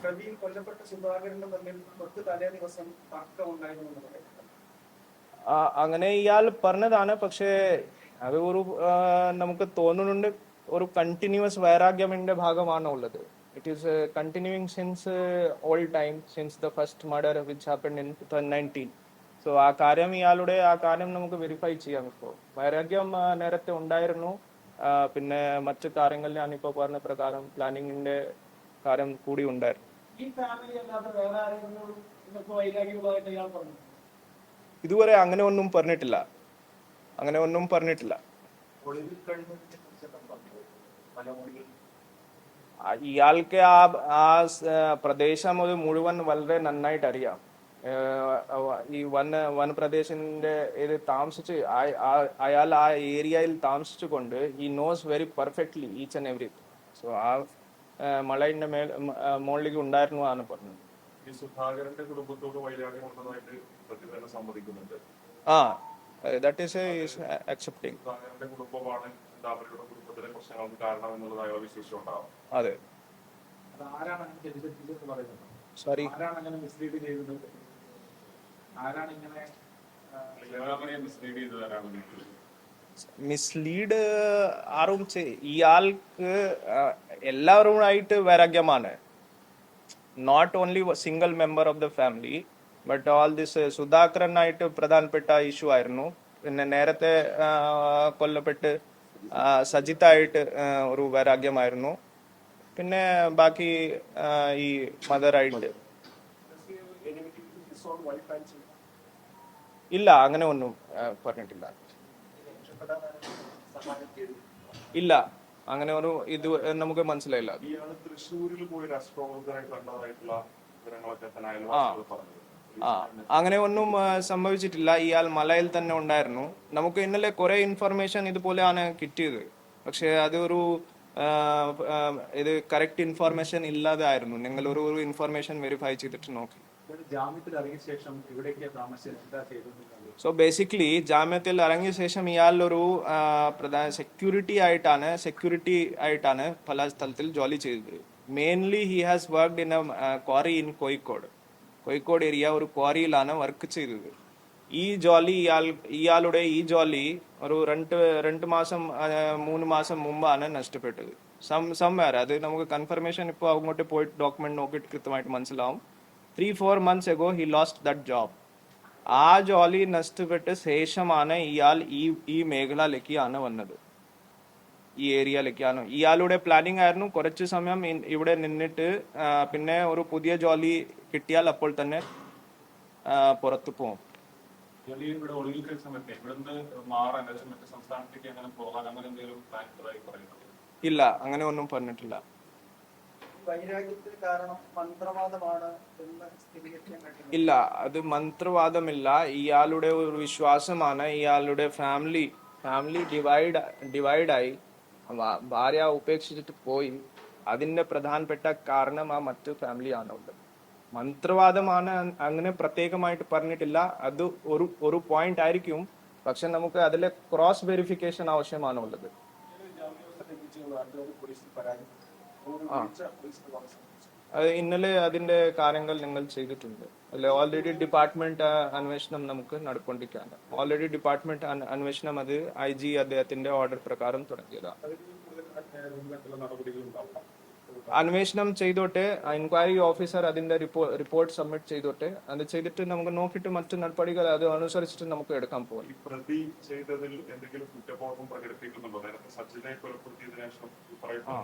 പ്രവീൺ കൊല്ലപ്പെട്ട സുധാകരനും തമ്മിൽ തൊട്ട് തലേ ദിവസം തർക്കം ഉണ്ടായിരുന്നു എന്ന് പറയുന്നത്. അങ്ങനെ ഇയാൾ പറഞ്ഞതാണ്. പക്ഷേ അത് ഒരു നമുക്ക് തോന്നുന്നുണ്ട് ഒരു കണ്ടിന്യൂസ് വൈരാഗ്യമിന്റെ ഭാഗമാണ് ഉള്ളത്. It is continuing since all time, since the first murder which happened in 2019. So ആ കാര്യം നമുക്ക് വെരിഫൈ ചെയ്യാം. ഇപ്പോൾ വൈരാഗ്യം നേരത്തെ ഉണ്ടായിരുന്നു. പിന്നെ മറ്റു കാര്യങ്ങൾ ഞാനിപ്പോൾ പറഞ്ഞ പ്രകാരം പ്ലാനിങ്ങിന്റെ കാര്യം കൂടി ഉണ്ടായിരുന്നു. ഈ ഫാമിലി അല്ലാതെ വേറെ ആരെങ്കിലും നിങ്ങൾക്ക് വൈരാഗ്യമുള്ളതായിട്ട് ഇയാൾ പറഞ്ഞു? ഇതുവരെ അങ്ങനെ ഒന്നും പറഞ്ഞിട്ടില്ല. ഇയാൾക്ക് ആ പ്രദേശം ഒരു മുഴുവൻ വളരെ നന്നായിട്ട് അറിയാം. ഈ വനപ്രദേശത്തിന്റെ ഇത് താമസിച്ച് അയാൾ ആ ഏരിയയിൽ താമസിച്ചുകൊണ്ട് he knows very perfectly each and everything. So ആ മലയുടെ മുകളിലേക്ക് ഉണ്ടായിരുന്നു ആണ് പറഞ്ഞത്. ഈ സുധാകരന്റെ കുടുംബത്തോട് വൈരാഗ്യമുള്ളതായിട്ട് പ്രതിഭടന സമ്മതിക്കുന്നുണ്ട്. That is accepting. സുധാകരന്റെ കുടുംബമാണ് അവരുടെ കുടുംബത്തിലെ പ്രശ്നങ്ങൾക്ക് കാരണം എന്നുള്ളത് അയാൾ വിശ്വസിച്ചുണ്ടാവും. അതെ. സോറി, മിസ്ലീഡ് ആരും ഇയാൾക്ക് എല്ലാവരുമായിട്ട് വൈരാഗ്യമാണ്. Not only single member of the family, but all this സുധാകരനായിട്ട് പ്രധാനപ്പെട്ട ഇഷ്യൂ ആയിരുന്നു. പിന്നെ നേരത്തെ കൊല്ലപ്പെട്ട് സജിത്തായിട്ട് ഒരു വൈരാഗ്യമായിരുന്നു. പിന്നെ ബാക്കി ഈ മദറായിട്ട് ഇല്ല, അങ്ങനെ ഒന്നും പറഞ്ഞിട്ടില്ല. ഇല്ല, അങ്ങനെ ഒരു ഇത് നമുക്ക് മനസ്സിലായില്ല. തൃശ്ശൂരിൽ പോയി രാഷ്ട്രീയപ്രവർത്തകരെ കണ്ടതായിട്ടുള്ള വിവരങ്ങളൊക്കെ പറഞ്ഞത്. അങ്ങനെ ഒന്നും സംഭവിച്ചിട്ടില്ല. ഇയാൾ മലയിൽ തന്നെ ഉണ്ടായിരുന്നു. നമുക്ക് ഇന്നലെ കുറെ ഇൻഫർമേഷൻ ഇതുപോലെയാണ് കിട്ടിയത്. പക്ഷെ അത് ഒരു ഇത് കറക്റ്റ് ഇൻഫർമേഷൻ ഇല്ലാതെ ആയിരുന്നു. നിങ്ങൾ ഒരു ഇൻഫർമേഷൻ വെരിഫൈ ചെയ്തിട്ട് നോക്കി. സോ ബേസിക്കലി ജാമ്യത്തിൽ ഇറങ്ങിയ ശേഷം ഇയാൾ ഒരു പ്രധാന സെക്യൂരിറ്റി ആയിട്ടാണ് പല സ്ഥലത്തിൽ ജോലി ചെയ്തത്. Mainly he has worked in A quarry in Kozhikode area ഒരു ക്വാറിയിലാണ് വർക്ക് ചെയ്തത്. ഇയാളുടെ ഈ ജോലി ഒരു 3 മാസം മുമ്പാണ് നഷ്ടപ്പെട്ടത്. സംവേറെ അത് നമുക്ക് കൺഫർമേഷൻ ഇപ്പോൾ അങ്ങോട്ട് പോയിട്ട് ഡോക്യുമെന്റ് നോക്കിയിട്ട് കൃത്യമായിട്ട് മനസ്സിലാവും. 3-4 months ago he lost that job. ആ ജോലി നഷ്ടപ്പെട്ട ശേഷമാണ് ഇയാൾ ഈ മേഖലയിലേക്കാണ് വന്നത്, ഈ ഏരിയയിലേക്കാണ്. ഇയാളുടെ പ്ലാനിങ് ആയിരുന്നു കുറച്ച് സമയം ഇവിടെ നിന്നിട്ട് പിന്നെ ഒരു പുതിയ ജോലി കിട്ടിയാൽ അപ്പോൾ തന്നെ പുറത്തു പോകും. ഇല്ല, അങ്ങനെ ഒന്നും പറഞ്ഞിട്ടില്ല. ഇല്ല, അത് മന്ത്രവാദമില്ല. ഇയാളുടെ ഒരു വിശ്വാസമാണ്. ഇയാളുടെ ഫാമിലി ഡിവൈഡായി, ഭാര്യ ഉപേക്ഷിച്ചിട്ട് പോയി. അതിന്റെ പ്രധാനപ്പെട്ട കാരണം ആ മറ്റു ഫാമിലിയാണ് ഉള്ളത്. മന്ത്രവാദമാണ് അങ്ങനെ പ്രത്യേകമായിട്ട് പറഞ്ഞിട്ടില്ല. അത് ഒരു പോയിന്റ് ആയിരിക്കും. പക്ഷെ നമുക്ക് അതിലെ ക്രോസ് വെരിഫിക്കേഷൻ ആവശ്യമാണ് ഉള്ളത്. ഇന്നലെ അതിന്റെ കാര്യങ്ങൾ നിങ്ങൾ ചെയ്തിട്ടുണ്ട് അല്ലെ? ഓൾറെഡി ഡിപ്പാർട്ട്മെന്റ് അന്വേഷണം നമുക്ക് നടക്കൊണ്ടിരിക്കുകയാണ്. ഓൾറെഡി ഡിപ്പാർട്ട്മെന്റ് അന്വേഷണം അത് IG അദ്ദേഹത്തിന്റെ ഓർഡർ പ്രകാരം തുടങ്ങിയതാണ്. അന്വേഷണം ചെയ്തോട്ടെ, എൻക്വയറി ഓഫീസർ അതിന്റെ റിപ്പോർട്ട് സബ്മിറ്റ് ചെയ്തോട്ടെ. അത് ചെയ്തിട്ട് നമുക്ക് നോക്കിയിട്ട് മറ്റു നടപടികൾ അത് അനുസരിച്ചിട്ട് നമുക്ക് എടുക്കാൻ പോകും. പ്രതി ചെയ്തതിൽ എന്തെങ്കിലും കുറ്റബോധം പ്രകടിപ്പിക്കുന്നുണ്ടോ? നേരത്തെ സച്ചിനെ കൊലപ്പെടുത്തിയതിനു ശേഷം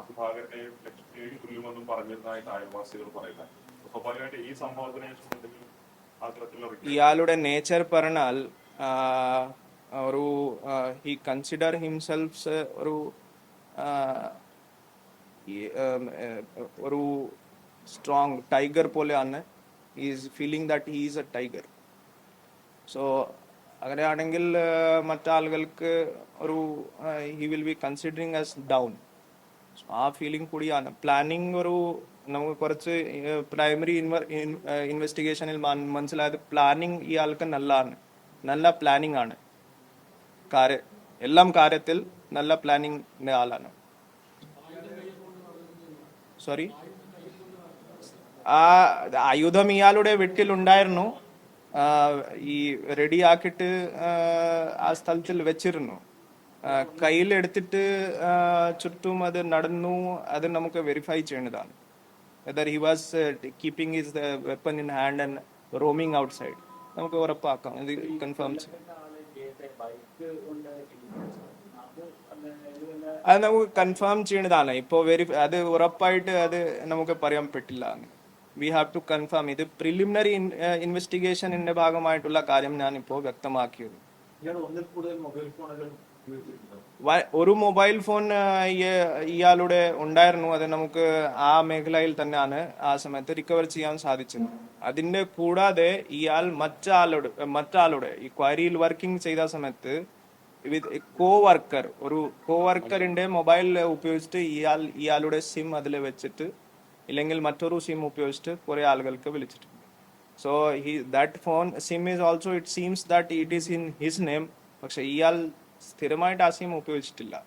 സുധാകരനെയും ലക്ഷ്മിയെയും കൊല്ലുമെന്നും പറഞ്ഞിരുന്നതായിട്ട് അയൽവാസികൾ പറയുന്നത്. സ്വാഭാവികമായിട്ട് ഈ സംഭവത്തിന് ശേഷം എന്തെങ്കിലും ആ തരത്തിലുള്ള ഇയാളുടെ നേച്ചർ പറഞ്ഞാൽ ഒരു ഹി കൺസിഡർ ഹിംസെൽഫ് ഒരു സ്ട്രോങ് ടൈഗർ പോലെയാണ്. Is feeling that he is A tiger. So അങ്ങനെയാണെങ്കിൽ മറ്റാളുകൾക്ക് ഒരു he will be considering as down. ആ ഫീലിംഗ് കൂടിയാണ്. പ്ലാനിങ് നമുക്ക് കുറച്ച് പ്രൈമറി ഇൻവെസ്റ്റിഗേഷനിൽ മനസ്സിലായത് പ്ലാനിങ് ഇയാൾക്ക് നല്ല പ്ലാനിങ് ആണ്. എല്ലാം കാര്യത്തിൽ നല്ല പ്ലാനിങ് ആളാണ്. സോറി, ആ ആയുധം ഇയാളുടെ വീട്ടിലുണ്ടായിരുന്നു. ആ, ഈ റെഡി ആക്കിയിട്ട് ആ സ്ഥലത്തിൽ വെച്ചിരുന്നു. കയ്യിലെടുത്തിട്ട് ചുറ്റും അത് നടന്നു. അത് നമുക്ക് വെരിഫൈ ചെയ്യേണ്ടതാണ്. Whether he was keeping his weapon in hand and roaming outside നമുക്ക് ഉറപ്പാക്കാം. ഇത് കൺഫേം ചെയ്യാം. അത് നമുക്ക് കൺഫേം ചെയ്യേണ്ടതാണ്. ഇപ്പോൾ അത് ഉറപ്പായിട്ട് അത് നമുക്ക് പറയാൻ പറ്റില്ല. We have to confirm. ഇത് പ്രിലിമിനറി ഇൻവെസ്റ്റിഗേഷനിന്റെ ഭാഗമായിട്ടുള്ള കാര്യം ഞാൻ ഇപ്പോൾ വ്യക്തമാക്കിയത്. ഒരു മൊബൈൽ ഫോൺ ഇയാളുടെ ഉണ്ടായിരുന്നു. അത് നമുക്ക് ആ മേഖലയിൽ തന്നെയാണ് ആ സമയത്ത് റിക്കവർ ചെയ്യാൻ സാധിച്ചത്. അതിന്റെ കൂടാതെ ഇയാൾ മറ്റാളുടെ ഈ ക്വാരിയിൽ വർക്കിംഗ് ചെയ്ത സമയത്ത് ഒരു കോവർക്കറിന്റെ മൊബൈൽ ഉപയോഗിച്ചിട്ട് ഇയാളുടെ സിം അതിൽ വെച്ചിട്ട് ഇല്ലെങ്കിൽ മറ്റൊരു സിം ഉപയോഗിച്ചിട്ട് കുറെ ആളുകൾക്ക് വിളിച്ചിട്ടുണ്ട്. So that phone SIM is also it seems that it is in his name. പക്ഷെ ഇയാൾ സ്ഥിരമായിട്ട് ആ സിം ഉപയോഗിച്ചിട്ടില്ല.